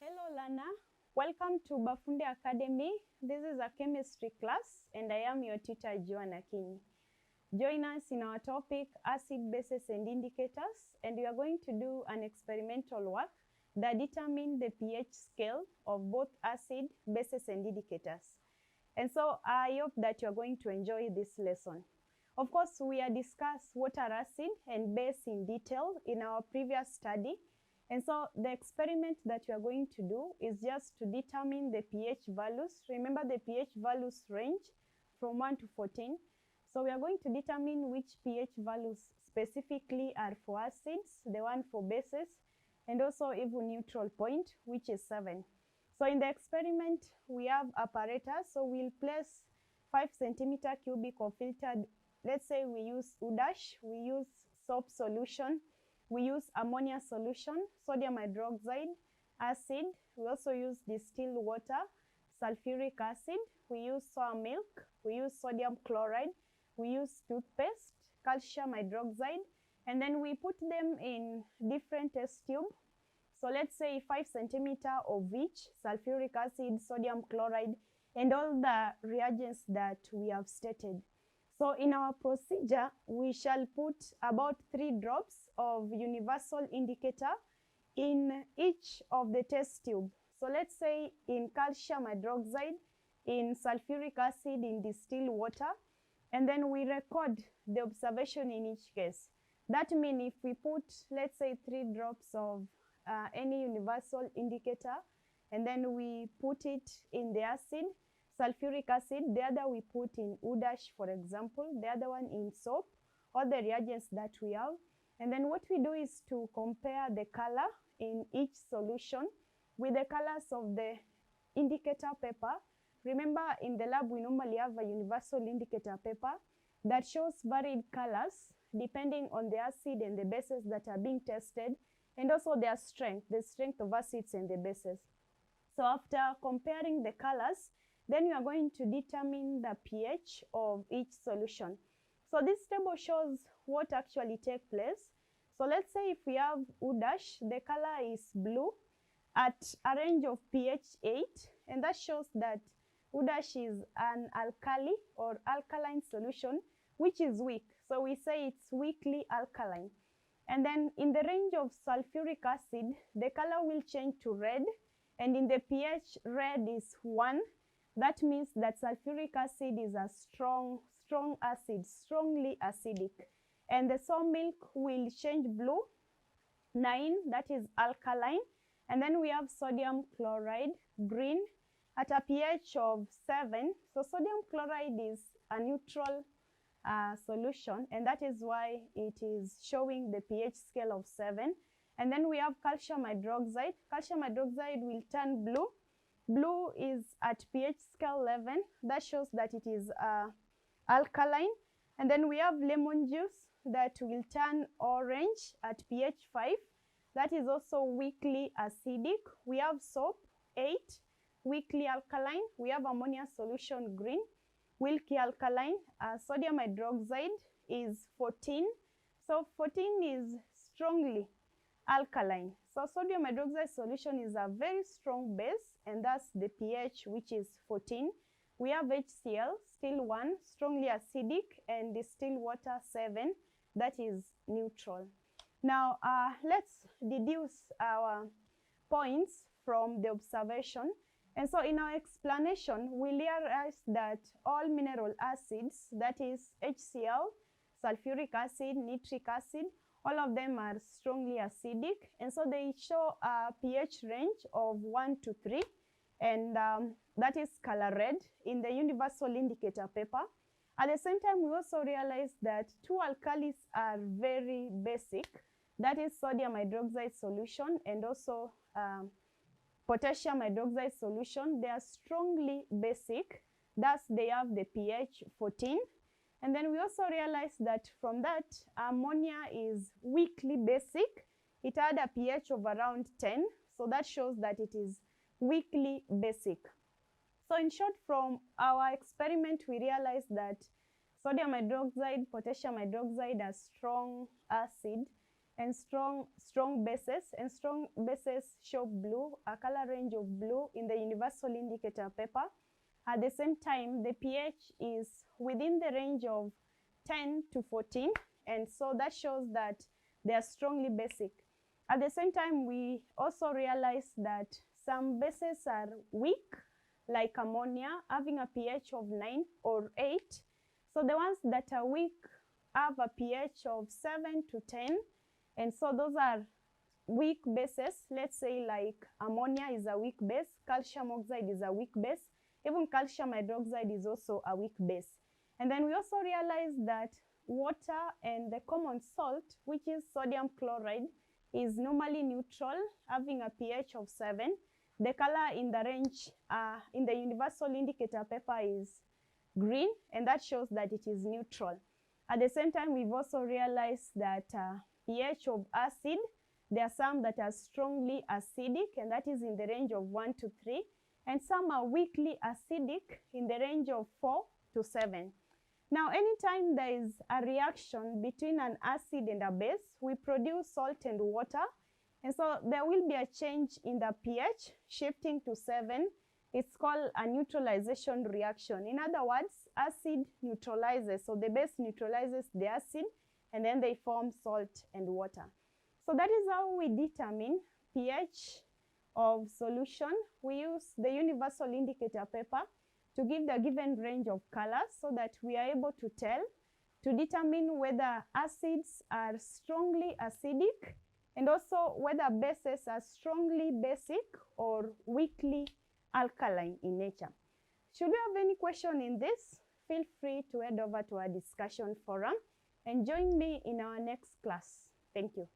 Hello learner, welcome to Bafunde Academy. This is a chemistry class and I am your tutor Joanna Kini. Join us in our topic acid, bases and indicators, and we are going to do an experimental work that determine the pH scale of both acid, bases and indicators. And so I hope that you are going to enjoy this lesson. Of course, we have discussed what are acid and base in detail in our previous study. And so the experiment that you are going to do is just to determine the pH values. Remember the pH values range from 1 to 14. So we are going to determine which pH values specifically are for acids, the one for bases, and also even neutral point, which is 7. So in the experiment, we have apparatus. So we'll place 5 centimeter cubic of filtered, let's say we use Udash, we use soap solution, we use ammonia solution, sodium hydroxide, acid. We also use distilled water, sulfuric acid. We use sour milk. We use sodium chloride. We use toothpaste, calcium hydroxide. And then we put them in different test tube. So let's say 5 centimeter of each, sulfuric acid, sodium chloride, and all the reagents that we have stated. So in our procedure, we shall put about 3 drops of universal indicator in each of the test tube. So let's say in calcium hydroxide, in sulfuric acid, in distilled water, and then we record the observation in each case. That means if we put, let's say 3 drops of any universal indicator, and then we put it in the acid, sulfuric acid, the other we put in Udash, for example, the other one in soap, all the reagents that we have. And then what we do is to compare the color in each solution with the colors of the indicator paper. Remember, in the lab, we normally have a universal indicator paper that shows varied colors depending on the acid and the bases that are being tested, and also their strength, the strength of acids and the bases. So after comparing the colors, then you are going to determine the pH of each solution. So this table shows what actually takes place. So let's say if we have Udash, the color is blue at a range of pH 8, and that shows that Udash is an alkali or alkaline solution, which is weak. So we say it's weakly alkaline. And then in the range of sulfuric acid, the color will change to red, and in the pH, red is 1. That means that sulfuric acid is a strong acid, strongly acidic. And the sour milk will change blue, 9, that is alkaline. And then we have sodium chloride, green, at a pH of 7. So sodium chloride is a neutral solution, and that is why it is showing the pH scale of 7. And then we have calcium hydroxide. Calcium hydroxide will turn blue. Blue is at pH scale 11. That shows that it is alkaline. And then we have lemon juice that will turn orange at pH 5. That is also weakly acidic. We have soap, 8, weakly alkaline. We have ammonia solution, green, weakly alkaline. Sodium hydroxide is 14. So 14 is strongly alkaline. So sodium hydroxide solution is a very strong base, and that's the pH, which is 14. We have HCl, still 1, strongly acidic, and distilled water 7, that is neutral. Now let's deduce our points from the observation. And so in our explanation, we realize that all mineral acids, that is HCl, sulfuric acid, nitric acid, all of them are strongly acidic, and so they show a pH range of 1 to 3, and that is color red in the universal indicator paper. At the same time, we also realize that 2 alkalis are very basic, that is sodium hydroxide solution and also potassium hydroxide solution. They are strongly basic, thus they have the pH 14. And then we also realize that from that, ammonia is weakly basic. It had a pH of around 10, so that shows that it is weakly basic. So in short, from our experiment, we realized that sodium hydroxide, potassium hydroxide are strong acid, and strong bases, and strong bases show blue, a color range of blue in the universal indicator paper. At the same time, the pH is within the range of 10 to 14, and so that shows that they are strongly basic. At the same time, we also realize that some bases are weak, like ammonia, having a pH of 9 or 8. So the ones that are weak have a pH of 7 to 10, and so those are weak bases. Let's say like ammonia is a weak base, calcium oxide is a weak base, even calcium hydroxide is also a weak base. And then we also realize that water and the common salt, which is sodium chloride, is normally neutral, having a pH of 7. The color in the range, in the universal indicator paper is green, and that shows that it is neutral. At the same time, we've also realized that pH of acid, there are some that are strongly acidic, and that is in the range of 1 to 3, and some are weakly acidic in the range of 4 to 7. Now, anytime there is a reaction between an acid and a base, we produce salt and water, and so there will be a change in the pH, shifting to 7. It's called a neutralization reaction. In other words, acid neutralizes, so the base neutralizes the acid, and then they form salt and water. So that is how we determine pH of solution. We use the universal indicator paper to give the given range of colors so that we are able to tell, to determine whether acids are strongly acidic, and also whether bases are strongly basic or weakly alkaline in nature. Should you have any question in this, feel free to head over to our discussion forum and join me in our next class. Thank you.